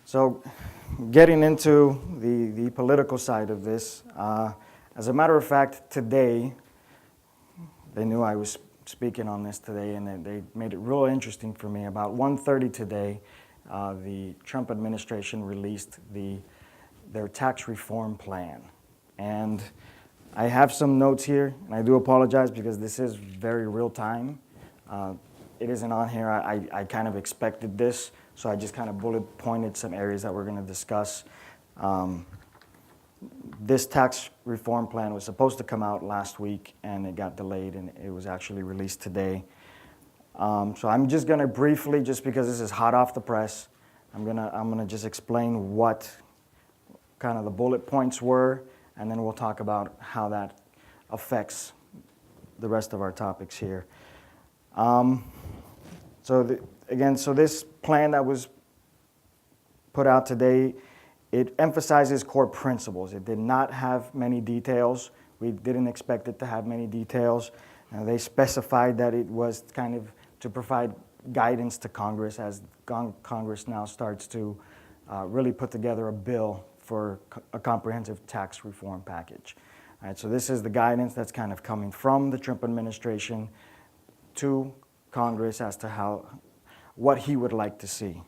So getting into the political side of this, as a matter of fact, today, they knew I was speaking on this today, and they made it real interesting for me. About 1:30 today, the Trump administration released their tax reform plan. And I have some notes here, and I do apologize because this is very real time. It isn't on here. I kind of expected this, so I just kind of bullet pointed some areas that we're going to discuss. This tax reform plan was supposed to come out last week, and it got delayed, and it was actually released today. So I'm just going to briefly, just because this is hot off the press, I'm gonna just explain what kind of the bullet points were, and then we'll talk about how that affects the rest of our topics here. So this plan that was put out today, it emphasizes core principles. It did not have many details. We didn't expect it to have many details. They specified that it was kind of to provide guidance to Congress as Congress now starts to really put together a bill for a comprehensive tax reform package. All right, so this is the guidance that's kind of coming from the Trump administration to Congress as to what he would like to see.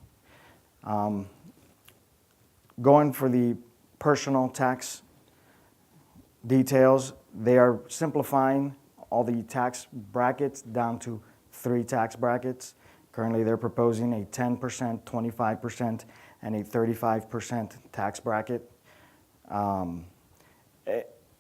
Going for the personal tax details, they are simplifying all the tax brackets down to 3 tax brackets. Currently, they're proposing a 10%, 25%, and a 35% tax bracket.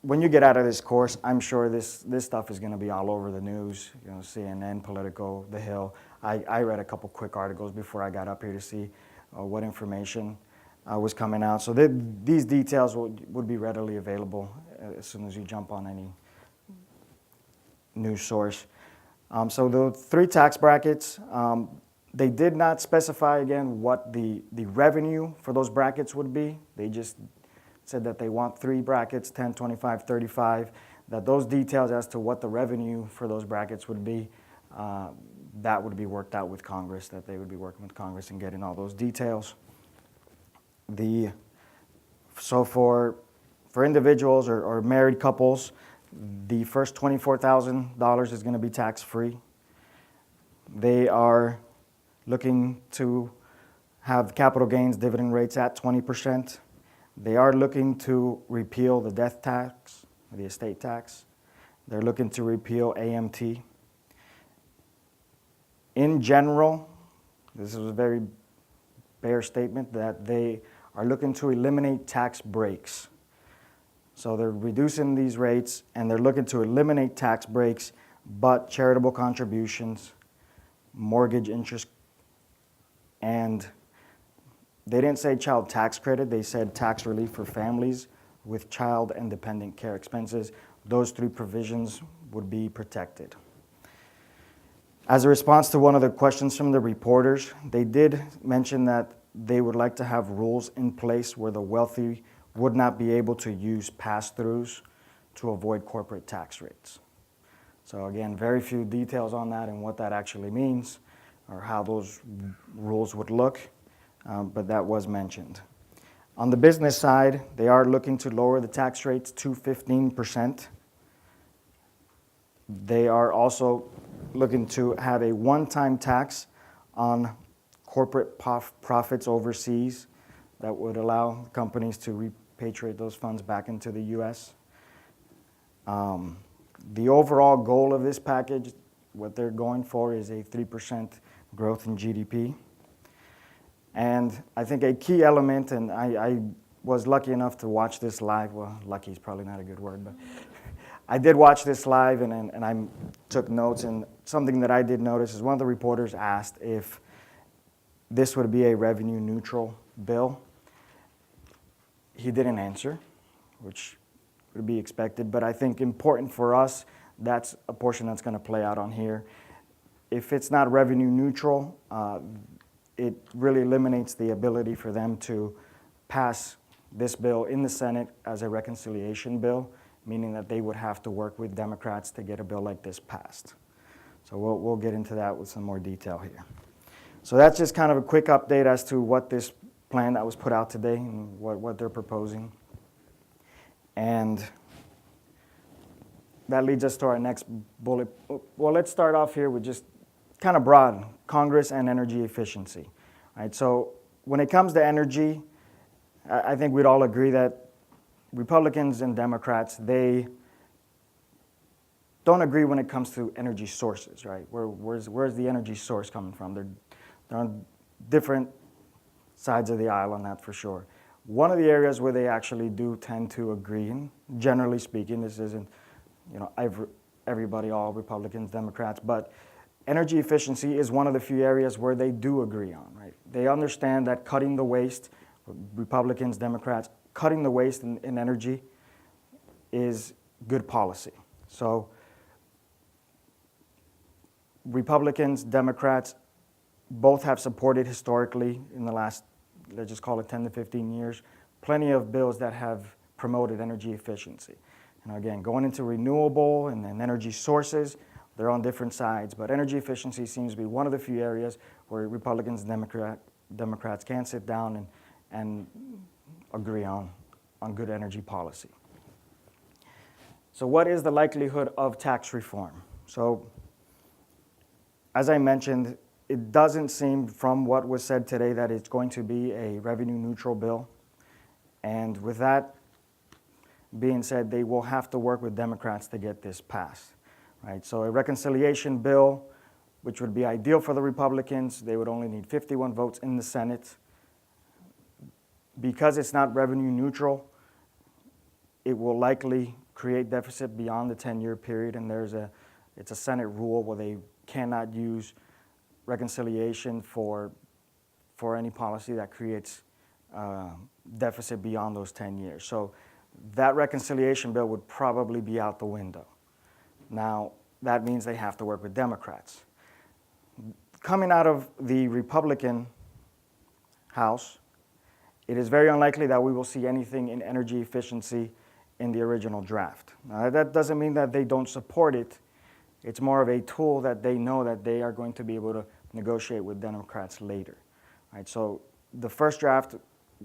When you get out of this course, I'm sure this stuff is going to be all over the news. You know, CNN, Politico, The Hill. I read a couple quick articles before I got up here to see what information was coming out. So these details would be readily available as soon as you jump on any news source. So the 3 tax brackets, they did not specify again what the revenue for those brackets would be. They just said that they want 3 brackets, 10, 25, 35, that those details as to what the revenue for those brackets would be, that would be worked out with Congress, that they would be working with Congress and getting all those details. So for individuals or married couples, the first $24,000 is going to be tax-free. They are looking to have capital gains dividend rates at 20%. They are looking to repeal the death tax, the estate tax. They're looking to repeal AMT. In general, this is a very bare statement that they are looking to eliminate tax breaks. So they're reducing these rates, and they're looking to eliminate tax breaks, but charitable contributions, mortgage interest, and they didn't say child tax credit. They said tax relief for families with child and dependent care expenses. Those 3 provisions would be protected. As a response to one of the questions from the reporters, they did mention that they would like to have rules in place where the wealthy would not be able to use pass-throughs to avoid corporate tax rates. So again, very few details on that and what that actually means or how those rules would look, but that was mentioned. On the business side, they are looking to lower the tax rates to 15%. They are also looking to have a one-time tax on corporate profits overseas that would allow companies to repatriate those funds back into the U.S. The overall goal of this package, what they're going for, is a 3% growth in GDP. And I think a key element, and I was lucky enough to watch this live. Well, lucky is probably not a good word, but I did watch this live, and I took notes. And something that I did notice is one of the reporters asked if this would be a revenue neutral bill. He didn't answer, which would be expected, but I think important for us, that's a portion that's going to play out on here. If it's not revenue neutral, it really eliminates the ability for them to pass this bill in the Senate as a reconciliation bill, meaning that they would have to work with Democrats to get a bill like this passed. So we'll get into that with some more detail here. So that's just kind of a quick update as to what this plan that was put out today and what they're proposing. And that leads us to our next bullet. Well, let's start off here with just kind of broad, Congress and energy efficiency. Right? So when it comes to energy, I think we'd all agree that Republicans and Democrats, they don't agree when it comes to energy sources, right? Where's the energy source coming from? They're on different sides of the aisle on that for sure. One of the areas where they actually do tend to agree, and generally speaking, this isn't, everybody, all Republicans, Democrats, but energy efficiency is one of the few areas where they do agree on, right? They understand that cutting the waste, Republicans, Democrats, cutting the waste in energy is good policy. So Republicans, Democrats, both have supported historically in the last, let's just call it 10 to 15 years, plenty of bills that have promoted energy efficiency. Again, going into renewable and then energy sources, they're on different sides, but energy efficiency seems to be one of the few areas where Republicans and Democrats can sit down and agree on good energy policy. So what is the likelihood of tax reform? So as I mentioned, it doesn't seem from what was said today that it's going to be a revenue neutral bill. And with that being said, they will have to work with Democrats to get this passed. Right? So a reconciliation bill, which would be ideal for the Republicans, they would only need 51 votes in the Senate. Because it's not revenue neutral, it will likely create deficit beyond the 10-year period, and it's a Senate rule where they cannot use reconciliation for any policy that creates deficit beyond those 10 years. So that reconciliation bill would probably be out the window. Now, that means they have to work with Democrats. Coming out of the Republican House, it is very unlikely that we will see anything in energy efficiency in the original draft. Now, that doesn't mean that they don't support it. It's more of a tool that they know that they are going to be able to negotiate with Democrats later. Right? So the first draft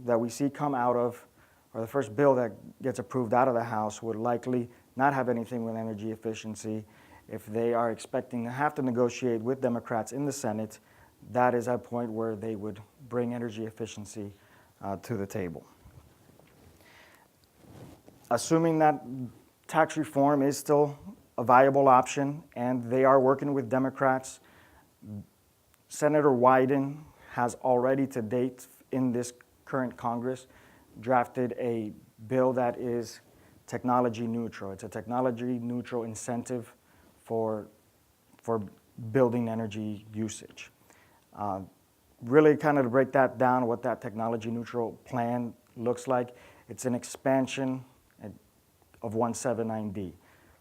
that we see come out of, or the first bill that gets approved out of the House would likely not have anything with energy efficiency. If they are expecting to have to negotiate with Democrats in the Senate, that is a point where they would bring energy efficiency to the table. Assuming that tax reform is still a viable option and they are working with Democrats, Senator Wyden has already to date in this current Congress drafted a bill that is technology neutral. It's a technology neutral incentive for building energy usage. Really kind of to break that down, what that technology neutral plan looks like, it's an expansion of 179D.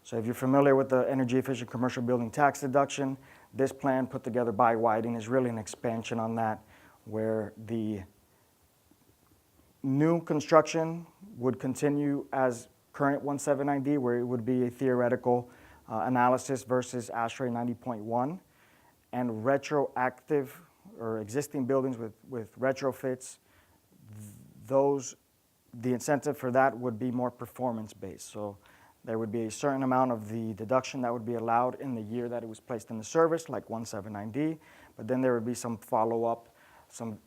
So if you're familiar with the energy efficient commercial building tax deduction, this plan put together by Wyden is really an expansion on that, where the new construction would continue as current 179D, where it would be a theoretical analysis versus ASHRAE 90.1, and retroactive or existing buildings with retrofits, the incentive for that would be more performance-based. So there would be a certain amount of the deduction that would be allowed in the year that it was placed in the service, like 179D, but then there would be some follow-up, some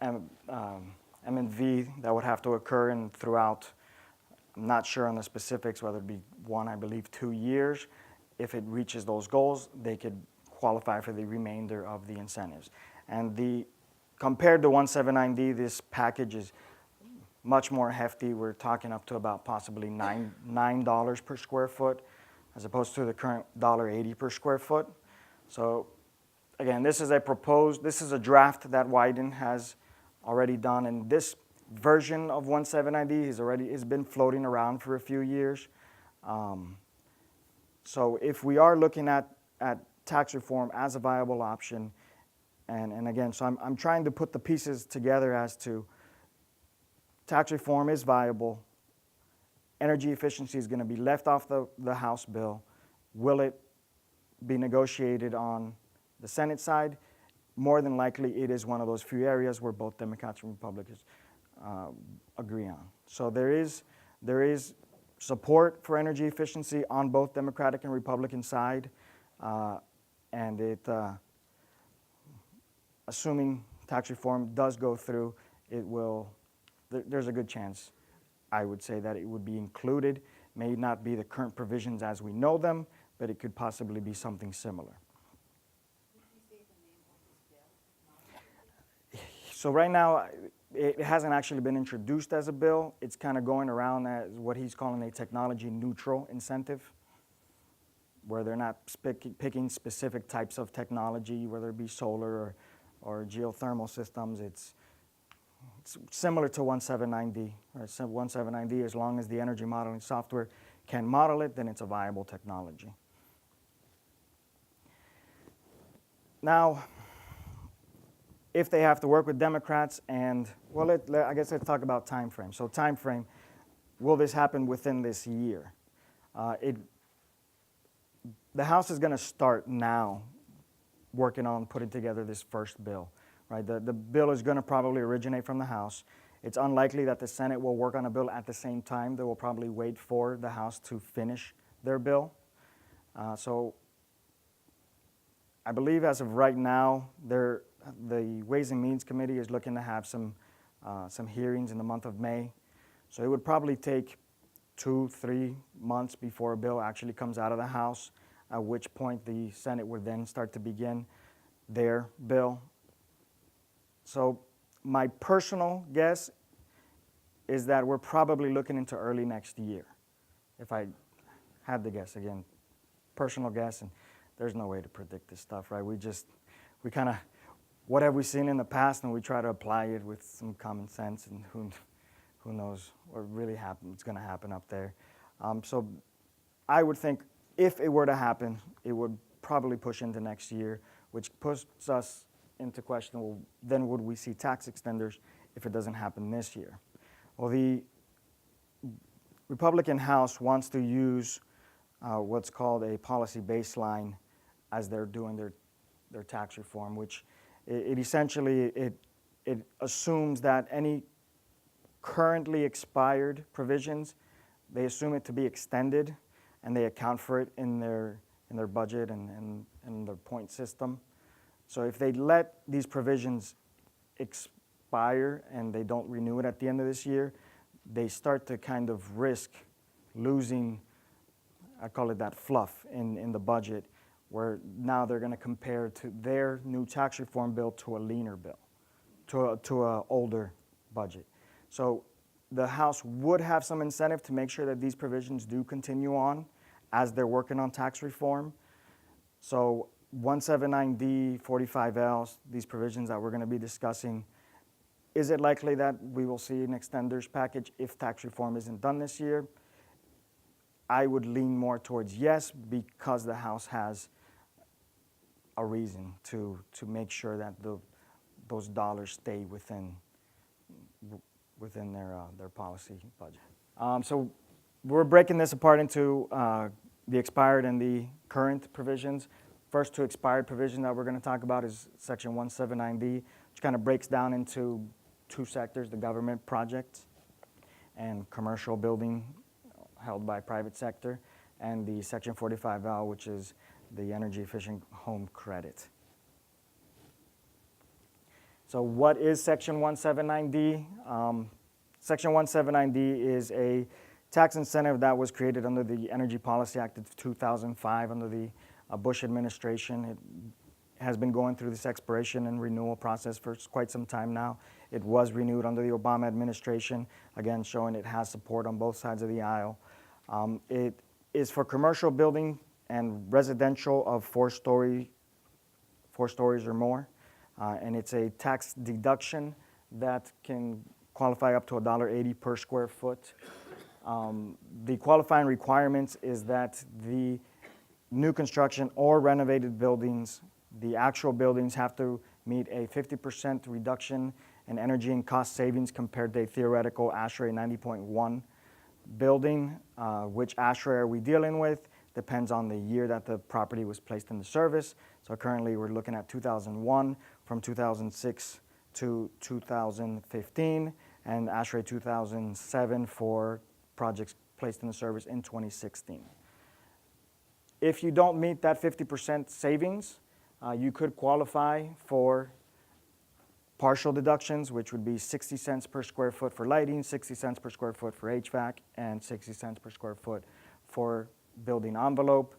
M&V that would have to occur and throughout, I'm not sure on the specifics, whether it be 2 years. If it reaches those goals, they could qualify for the remainder of the incentives. And compared to 179D, this package is much more hefty. We're talking up to about possibly $9 per square foot, as opposed to the current $1.80 per square foot. So again, this is a draft that Wyden has already done, and this version of 179D has been floating around for a few years. So if we are looking at tax reform as a viable option, and again, so I'm trying to put the pieces together as to tax reform is viable, energy efficiency is going to be left off the House bill. Will it be negotiated on the Senate side? More than likely, it is one of those few areas where both Democrats and Republicans agree on. So there is support for energy efficiency on both Democratic and Republican side, and assuming tax reform does go through, there's a good chance, I would say, that it would be included. May not be the current provisions as we know them, but it could possibly be something similar. So right now, it hasn't actually been introduced as a bill. It's kind of going around as what he's calling a technology neutral incentive, where they're not picking specific types of technology, whether it be solar or geothermal systems. It's similar to 179D. Right? So 179D, as long as the energy modeling software can model it, then it's a viable technology. Now, if they have to work with Democrats and, well, I guess let's talk about time frame. So time frame, will this happen within this year? The House is going to start now working on putting together this first bill. Right? The bill is going to probably originate from the House. It's unlikely that the Senate will work on a bill at the same time. They will probably wait for the House to finish their bill. So I believe as of right now, the Ways and Means Committee is looking to have some hearings in the month of May. So it would probably take 2-3 months before a bill actually comes out of the House, at which point the Senate would then start to begin their bill. So my personal guess is that we're probably looking into early next year, if I had to guess. Again, personal guess, and there's no way to predict this stuff, right? We kind of, what have we seen in the past, and we try to apply it with some common sense, and who knows what really it's going to happen up there. So I would think if it were to happen, it would probably push into next year, which puts us into question, well, then would we see tax extenders if it doesn't happen this year? Well, the Republican House wants to use what's called a policy baseline as they're doing their tax reform, which it essentially assumes that any currently expired provisions, they assume it to be extended, and they account for it in their budget and their point system. So if they let these provisions expire and they don't renew it at the end of this year, they start to kind of risk losing, I call it that fluff in the budget, where now they're going to compare to their new tax reform bill to a leaner bill, to an older budget. So the House would have some incentive to make sure that these provisions do continue on as they're working on tax reform. So 179D, 45L, these provisions that we're going to be discussing, is it likely that we will see an extenders package if tax reform isn't done this year? I would lean more towards yes, because the House has a reason to make sure that those dollars stay within their policy budget. So we're breaking this apart into the expired and the current provisions. First two expired provision that we're going to talk about is Section 179D, which kind of breaks down into two sectors, the government projects and commercial building held by private sector, and the Section 45L, which is the energy efficient home credit. So what is Section 179D? Section 179D is a tax incentive that was created under the Energy Policy Act of 2005 under the Bush administration. It has been going through this expiration and renewal process for quite some time now. It was renewed under the Obama administration, again showing it has support on both sides of the aisle. It is for commercial building and residential of 4 stories or more, and it's a tax deduction that can qualify up to $1.80 per square foot. The qualifying requirements is that the new construction or renovated buildings, the actual buildings have to meet a 50% reduction in energy and cost savings compared to a theoretical ASHRAE 90.1 building. Which ASHRAE are we dealing with? Depends on the year that the property was placed into service. So currently we're looking at 2001, from 2006 to 2015, and ASHRAE 2007 for projects placed in the service in 2016. If you don't meet that 50% savings, you could qualify for partial deductions, which would be 60 cents per square foot for lighting, 60 cents per square foot for HVAC, and 60 cents per square foot for building envelope.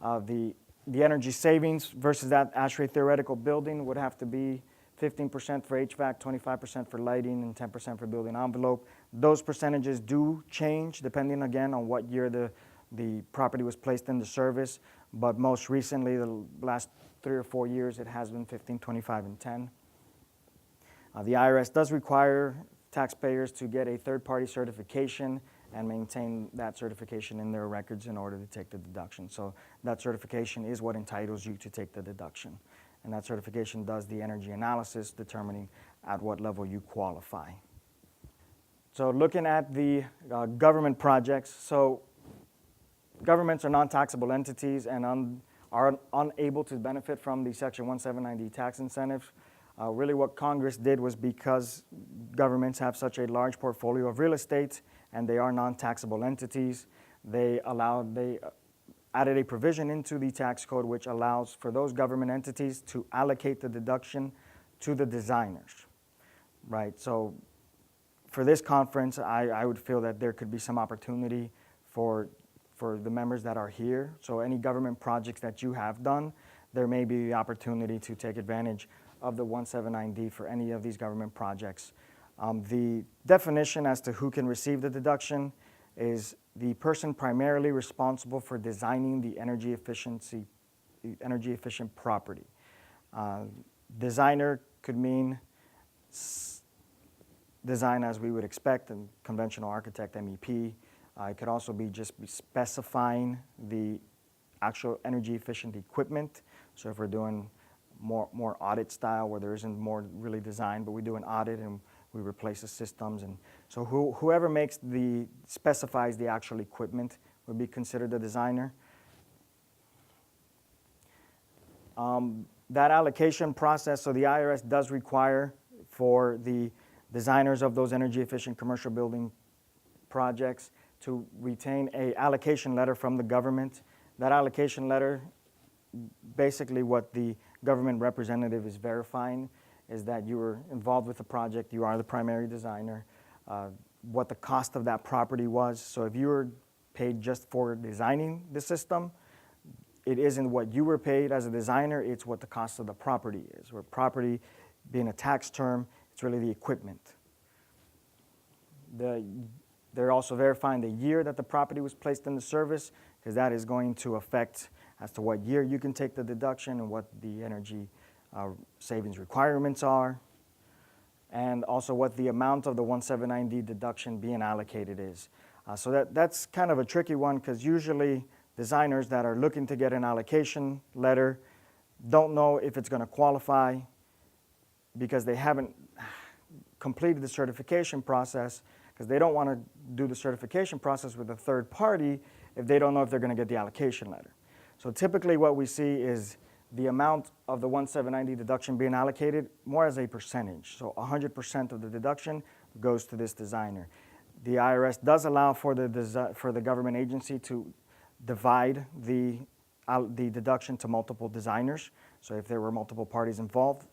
The energy savings versus that ASHRAE theoretical building would have to be 15% for HVAC, 25% for lighting, and 10% for building envelope. Those percentages do change depending, again, on what year the property was placed into service, but most recently, the last 3 or 4 years, it has been 15, 25, and 10. The IRS does require taxpayers to get a third-party certification and maintain that certification in their records in order to take the deduction. So that certification is what entitles you to take the deduction. And that certification does the energy analysis, determining at what level you qualify. So looking at the government projects, so governments are non-taxable entities and are unable to benefit from the Section 179D tax incentives. Really what Congress did was, because governments have such a large portfolio of real estate and they are non-taxable entities, they added a provision into the tax code which allows for those government entities to allocate the deduction to the designers, right? So for this conference, I would feel that there could be some opportunity for the members that are here. So any government projects that you have done, there may be the opportunity to take advantage of the 179D for any of these government projects. The definition as to who can receive the deduction is the person primarily responsible for designing the energy efficient property. Designer could mean design as we would expect, and conventional architect, MEP. It could also be just specifying the actual energy efficient equipment. So if we're doing more audit style where there isn't more really design, but we do an audit and we replace the systems. And so whoever specifies the actual equipment would be considered a designer. That allocation process, so the IRS does require for the designers of those energy efficient commercial building projects to retain an allocation letter from the government. That allocation letter, basically what the government representative is verifying is that you were involved with the project, you are the primary designer, what the cost of that property was. So if you were paid just for designing the system, it isn't what you were paid as a designer, it's what the cost of the property is. Where property being a tax term, it's really the equipment. They're also verifying the year that the property was placed into service, because that is going to affect as to what year you can take the deduction and what the energy savings requirements are, and also what the amount of the 179D deduction being allocated is. So that's kind of a tricky one, because usually designers that are looking to get an allocation letter don't know if it's going to qualify because they haven't completed the certification process, because they don't want to do the certification process with a third party if they don't know if they're going to get the allocation letter. So typically what we see is the amount of the 179D deduction being allocated more as a percentage. So 100% of the deduction goes to this designer. The IRS does allow for the government agency to divide the deduction to multiple designers. So if there were multiple parties involved,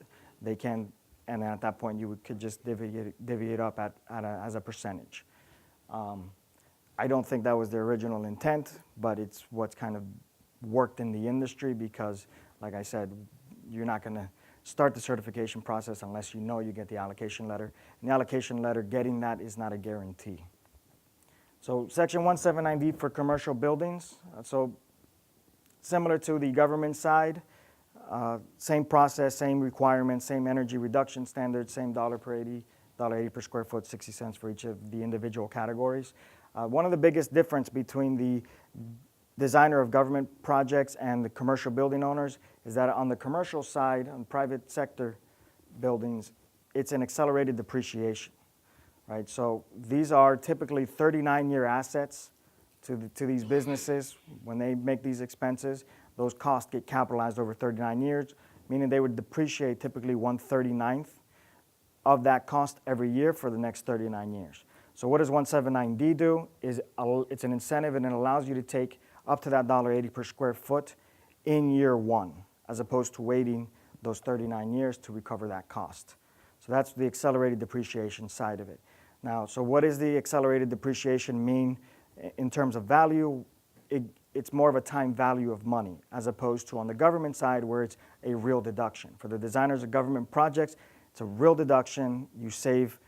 they can, and at that point you could just divvy it up as a percentage. I don't think that was the original intent, but it's what's kind of worked in the industry, because, like I said, you're not going to start the certification process unless you know you get the allocation letter. And the allocation letter, getting that is not a guarantee. So Section 179D for commercial buildings. So similar to the government side, same process, same requirements, same energy reduction standards, same $1.80 per square foot, 60 cents for each of the individual categories. One of the biggest difference between the designer of government projects and the commercial building owners is that on the commercial side, on private sector buildings, it's an accelerated depreciation, right? So these are typically 39-year assets to these businesses. When they make these expenses, those costs get capitalized over 39 years, meaning they would depreciate typically 1/39 of that cost every year for the next 39 years. So what does 179D do? It's an incentive, and it allows you to take up to that $1.80 per square foot in year one, as opposed to waiting those 39 years to recover that cost. So that's the accelerated depreciation side of it. Now, so what does the accelerated depreciation mean in terms of value? It's more of a time value of money, as opposed to on the government side where it's a real deduction. For the designers of government projects, it's a real deduction. You save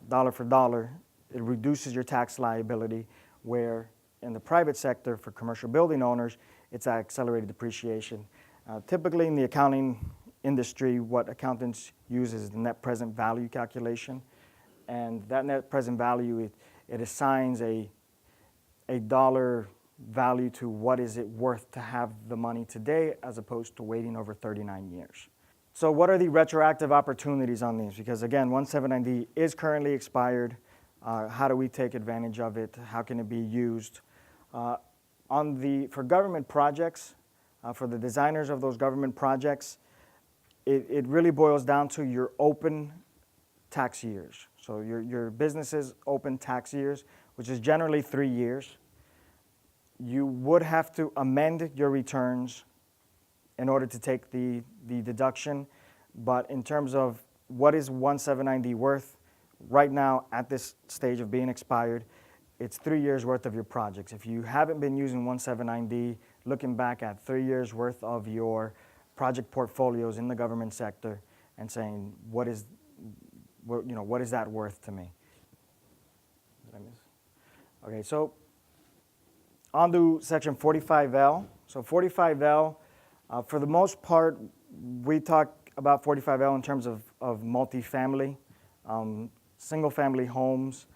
dollar for dollar. It reduces your tax liability, where in the private sector for commercial building owners, it's accelerated depreciation. Typically in the accounting industry, what accountants use is the net present value calculation. And that net present value, it assigns a dollar value to what is it worth to have the money today as opposed to waiting over 39 years. So what are the retroactive opportunities on these? Because again, 179D is currently expired. How do we take advantage of it? How can it be used? For government projects, for the designers of those government projects, it really boils down to your open tax years. So your business's open tax years, which is generally 3 years. You would have to amend your returns in order to take the deduction. But in terms of what is 179D worth, right now at this stage of being expired, it's 3 years worth of your projects. If you haven't been using 179D, looking back at 3 years worth of your project portfolios in the government sector and saying, what is that worth to me? Did I miss? Okay, so on to section 45L. So 45L, for the most part, we talk about 45L in terms of multifamily. Single-family homes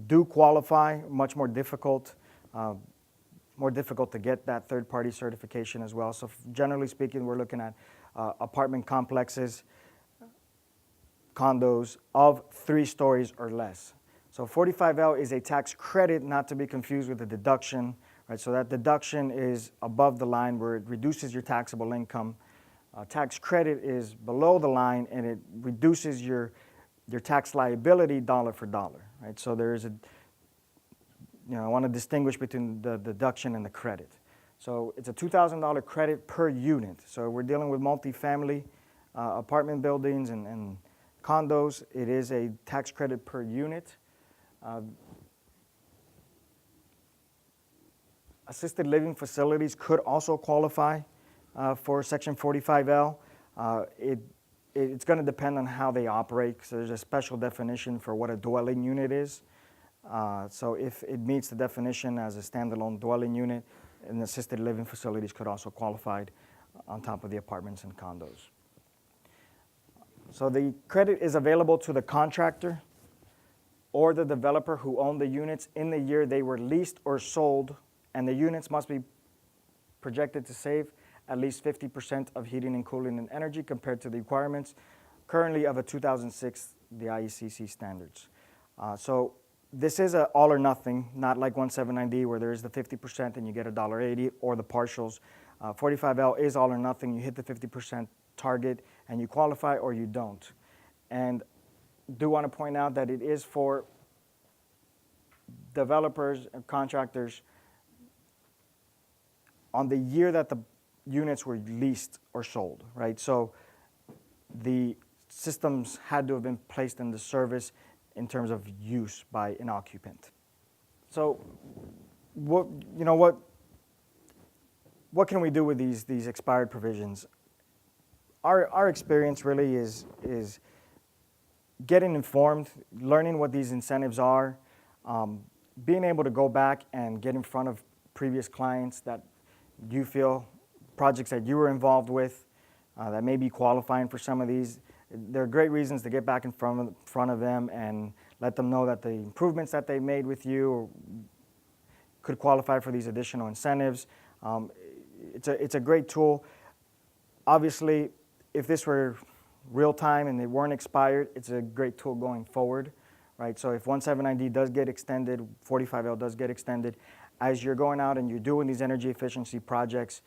do qualify, much more difficult to get that third-party certification as well. So generally speaking, we're looking at apartment complexes, condos of 3 stories or less. So 45L is a tax credit, not to be confused with a deduction. Right? So that deduction is above the line where it reduces your taxable income. Tax credit is below the line, and it reduces your tax liability dollar for dollar. Right? So there is I want to distinguish between the deduction and the credit. So it's a $2,000 credit per unit. So we're dealing with multifamily apartment buildings and condos. It is a tax credit per unit. Assisted living facilities could also qualify for Section 45L. It's going to depend on how they operate, because there's a special definition for what a dwelling unit is. So if it meets the definition as a standalone dwelling unit, and assisted living facilities could also qualify on top of the apartments and condos. So the credit is available to the contractor or the developer who owned the units in the year they were leased or sold, and the units must be projected to save at least 50% of heating and cooling and energy compared to the requirements currently of a 2006, the IECC standards. So this is an all or nothing, not like 179D where there is the 50% and you get $1.80, or the partials. 45L is all or nothing. You hit the 50% target and you qualify, or you don't. And do want to point out that it is for developers and contractors on the year that the units were leased or sold, right? So the systems had to have been placed into service in terms of use by an occupant. So what can we do with these expired provisions? Our experience really is getting informed, learning what these incentives are, being able to go back and get in front of previous clients that you feel, projects that you were involved with, that may be qualifying for some of these. There are great reasons to get back in front of them and let them know that the improvements that they made with you could qualify for these additional incentives. It's a great tool. Obviously, if this were real time and they weren't expired, it's a great tool going forward, right? So if 179D does get extended, 45L does get extended, as you're going out and you're doing these energy efficiency projects,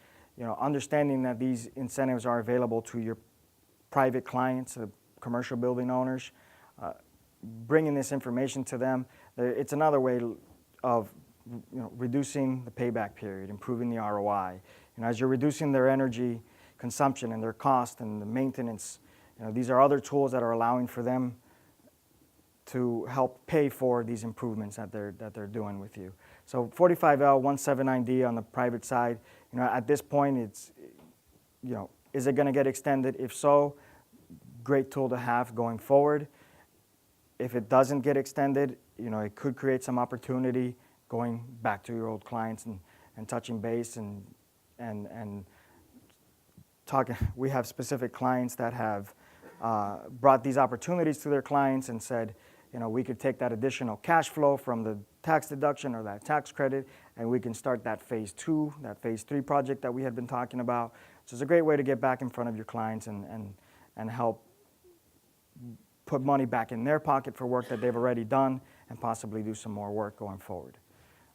understanding that these incentives are available to your private clients, commercial building owners, bringing this information to them. It's another way of reducing the payback period, improving the ROI. As you're reducing their energy consumption and their cost and the maintenance, these are other tools that are allowing for them to help pay for these improvements that they're doing with you. So 45L, 179D on the private side, at this point, it's, is it going to get extended? If so, great tool to have going forward. If it doesn't get extended, it could create some opportunity going back to your old clients and touching base and talking. We have specific clients that have brought these opportunities to their clients and said, we could take that additional cash flow from the tax deduction or that tax credit, and we can start that phase 2, that phase 3 project that we had been talking about. So it's a great way to get back in front of your clients and help put money back in their pocket for work that they've already done and possibly do some more work going forward.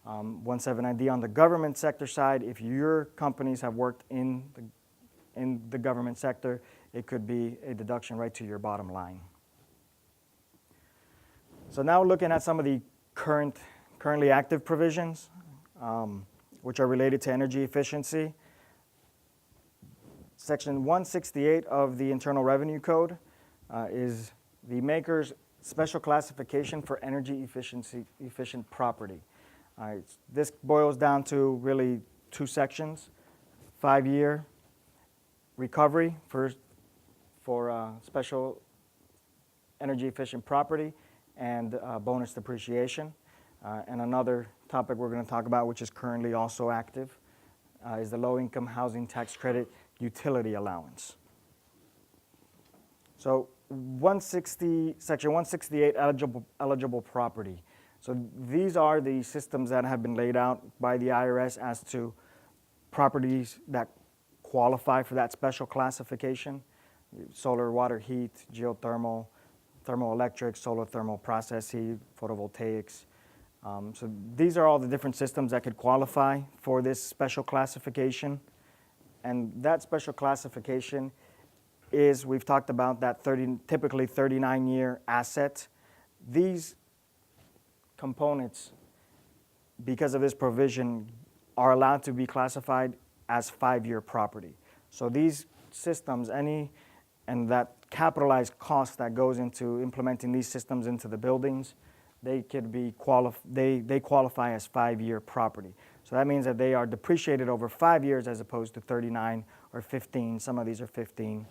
179D on the government sector side, if your companies have worked in the government sector, it could be a deduction right to your bottom line. So now looking at some of the currently active provisions, which are related to energy efficiency. Section 168 of the Internal Revenue Code is the maker's special classification for energy efficient property. This boils down to really 2 sections: 5-year recovery for special energy efficient property, and bonus depreciation. And another topic we're going to talk about, which is currently also active, is the low-income housing tax credit utility allowance. So Section 168 eligible property. So these are the systems that have been laid out by the IRS as to properties that qualify for that special classification: solar, water, heat, geothermal, thermoelectric, solar thermal process heat, photovoltaics. So these are all the different systems that could qualify for this special classification. And that special classification is, we've talked about that typically 39-year asset. These components, because of this provision, are allowed to be classified as 5-year property. So these systems, and that capitalized cost that goes into implementing these systems into the buildings, they could be they qualify as 5-year property. So that means that they are depreciated over 5 years as opposed to 39 or 15. Some of these are 15.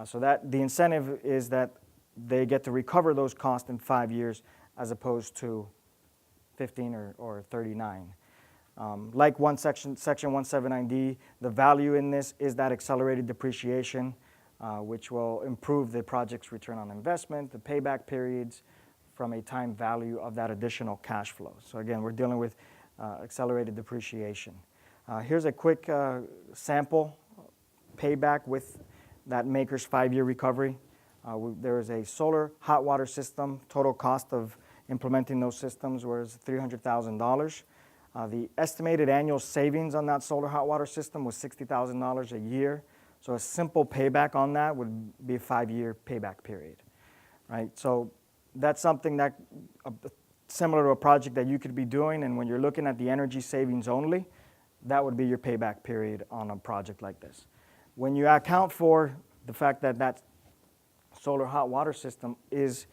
So that the incentive is that they get to recover those costs in 5 years as opposed to 15 or 39. Like Section 179D, the value in this is that accelerated depreciation, which will improve the project's return on investment, the payback periods from a time value of that additional cash flow. So again, we're dealing with accelerated depreciation. Here's a quick sample payback with that maker's 5-year recovery. There is a solar hot water system. Total cost of implementing those systems was $300,000. The estimated annual savings on that solar hot water system was $60,000 a year. So a simple payback on that would be a 5-year payback period, right? So that's something that similar to a project that you could be doing, and when you're looking at the energy savings only, that would be your payback period on a project like this. When you account for the fact that that solar hot water system is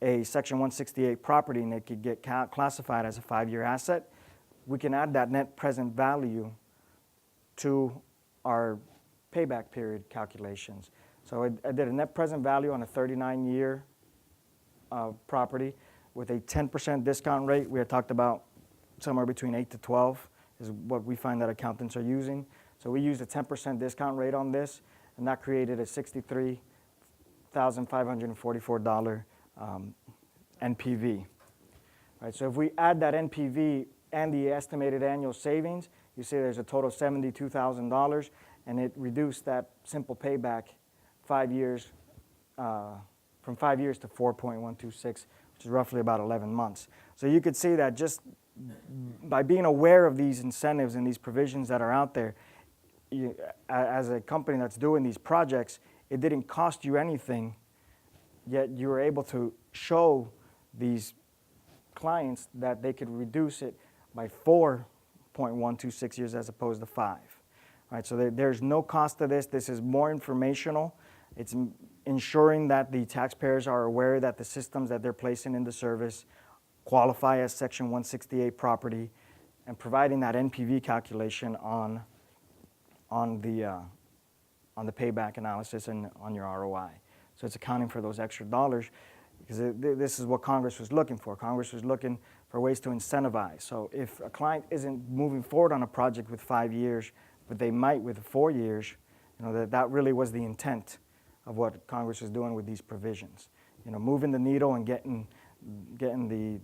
a Section 168 property and it could get classified as a 5-year asset, we can add that net present value to our payback period calculations. So I did a net present value on a 39-year property with a 10% discount rate. We had talked about somewhere between 8 to 12 is what we find that accountants are using. So we used a 10% discount rate on this, and that created a $63,544 NPV. Right, so if we add that NPV and the estimated annual savings, you see there's a total of $72,000, and it reduced that simple payback 5 years, from 5 years to 4.126, which is roughly about 11 months. So you could see that just by being aware of these incentives and these provisions that are out there, as a company that's doing these projects, it didn't cost you anything yet you were able to show these clients that they could reduce it by 4.126 years as opposed to 5. All right, so there's no cost to this. This is more informational. It's ensuring that the taxpayers are aware that the systems that they're placing into service qualify as Section 168 property, and providing that NPV calculation on the payback analysis and on your ROI. So it's accounting for those extra dollars, because this is what Congress was looking for. Congress was looking for ways to incentivize. So if a client isn't moving forward on a project with 5 years, but they might with 4 years, that really was the intent of what Congress was doing with these provisions. Moving the needle and getting the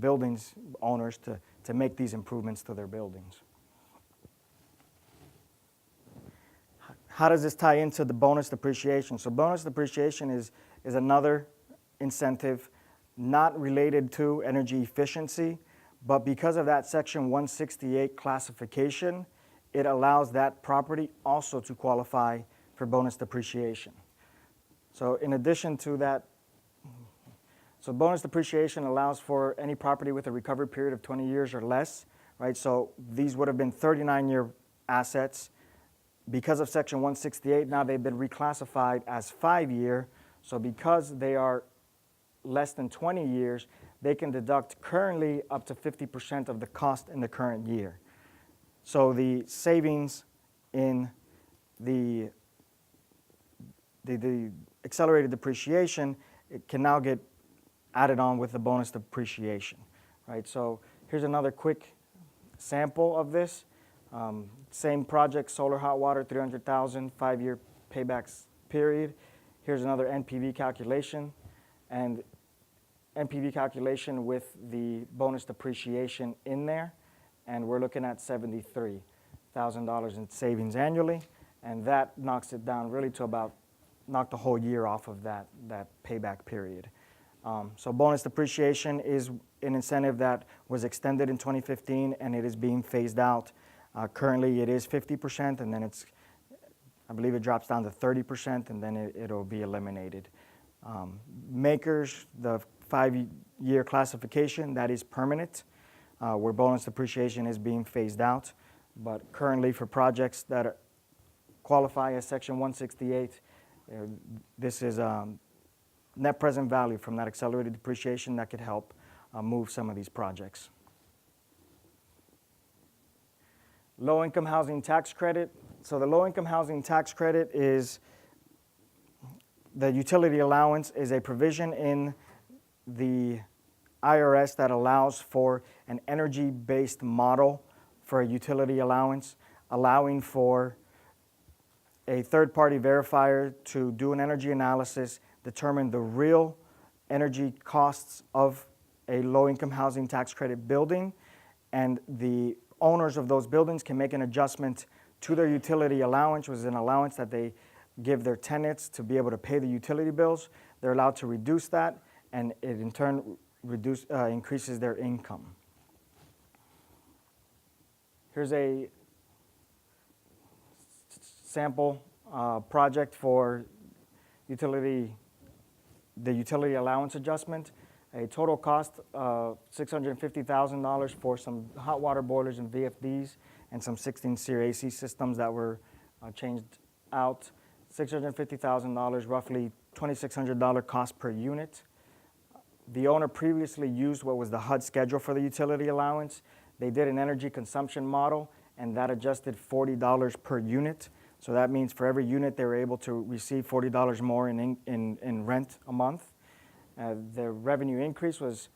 buildings owners to make these improvements to their buildings. How does this tie into the bonus depreciation? So bonus depreciation is another incentive not related to energy efficiency, but because of that Section 168 classification, it allows that property also to qualify for bonus depreciation. So in addition to that, so bonus depreciation allows for any property with a recovery period of 20 years or less, right? So these would have been 39-year assets. Because of Section 168, now they've been reclassified as 5-year. So because they are less than 20 years, they can deduct currently up to 50% of the cost in the current year. So the savings in the accelerated depreciation, it can now get added on with the bonus depreciation, right? So here's another quick sample of this. Same project, solar hot water, 300,000, 5-year paybacks period. Here's another NPV calculation, and NPV calculation with the bonus depreciation in there, and we're looking at $73,000 in savings annually, and that knocks it down really to about, knock the whole year off of that payback period. So bonus depreciation is an incentive that was extended in 2015, and it is being phased out. Currently, it is 50%, and then I believe it drops down to 30%, and then it'll be eliminated. Makers, the 5-year classification, that is permanent, where bonus depreciation is being phased out. But currently, for projects that qualify as Section 168, this is net present value from that accelerated depreciation that could help move some of these projects. Low-income housing tax credit. So the low-income housing tax credit is, the utility allowance is a provision in the IRS that allows for an energy-based model for a utility allowance, allowing for a third-party verifier to do an energy analysis, determine the real energy costs of a low-income housing tax credit building, and the owners of those buildings can make an adjustment to their utility allowance, which is an allowance that they give their tenants to be able to pay the utility bills. They're allowed to reduce that, and it in turn increases their income. Here's a sample project for the utility allowance adjustment. A total cost of $650,000 for some hot water boilers and VFDs and some 16-SEER AC systems that were changed out. $650,000, roughly $2,600 cost per unit. The owner previously used what was the HUD schedule for the utility allowance. They did an energy consumption model, and that adjusted $40 per unit. So that means for every unit, they were able to receive $40 more in rent a month. The revenue increase was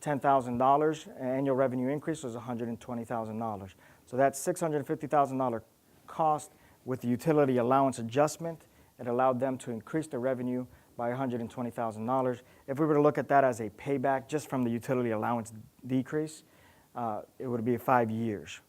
$10,000. Annual revenue increase was $120,000. So that $650,000 cost with the utility allowance adjustment, it allowed them to increase the revenue by $120,000. If we were to look at that as a payback just from the utility allowance decrease, it would be 5 years.